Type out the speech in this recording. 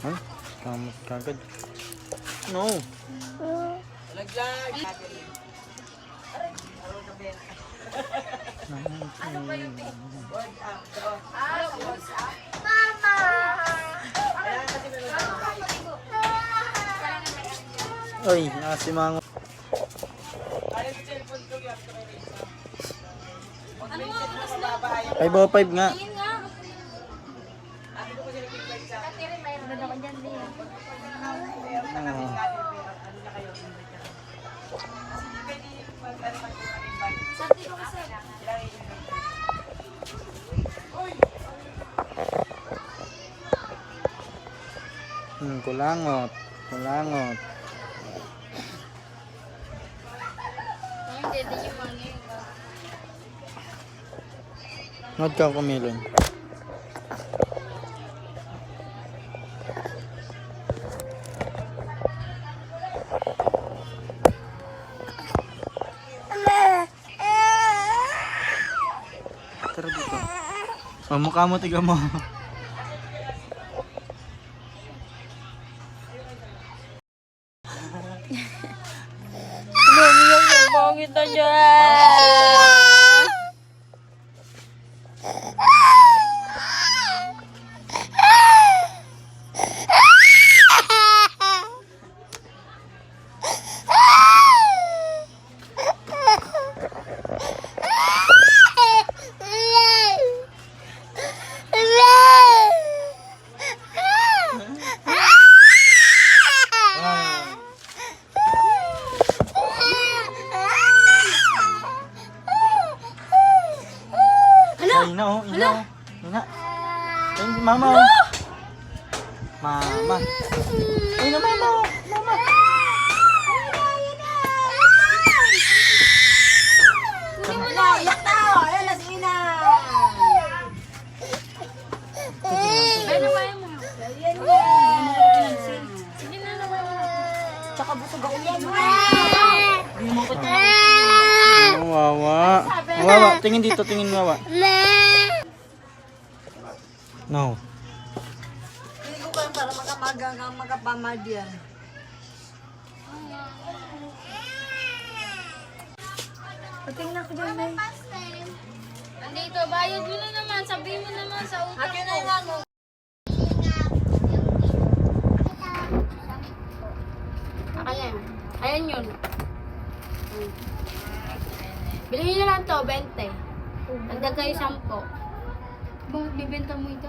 Ay, kamot kagad. No. Laglag. Ano ba yung word up? Word up? Oy, si Mango. Ayaw sa cellphone ko yan. Ano nga? 505 nga. Tingin nga. Ate ko kasi nag-invite sa akin. Katiri, mayroon ako dyan din. Ano na kayo? Kasi pwede mag-invite. Sabi ko kasi. Kulangot. Kulangot. Hindi, di yung mga yun. Nod ka kumilon. Tara dito. Mukha mo, tiga mo. Lumiyak yung bangit na dyan. Ay, ina oh, ina oh. Ina. Ay, mama oh. Mama. Ay, na mama oh. Mama. Iyak tao! Ayun na si Ina! Ayun na kaya mo. Ayun na. Sige na naman. Tsaka busog ako yan. Hindi mo ko Wawa. Wawa, tingin dito, tingin wawa. No. Hindi ko kayo para magkapamad yan. Tingnan ko dyan, Nay. Andito, bayad mo na naman. Sabihin mo naman sa utang Akin na ko. yung ano. Ayan. Ayan yun. Bilhin nyo lang to, 20. Dagdag kayo 10. Bakit bibenta mo ito?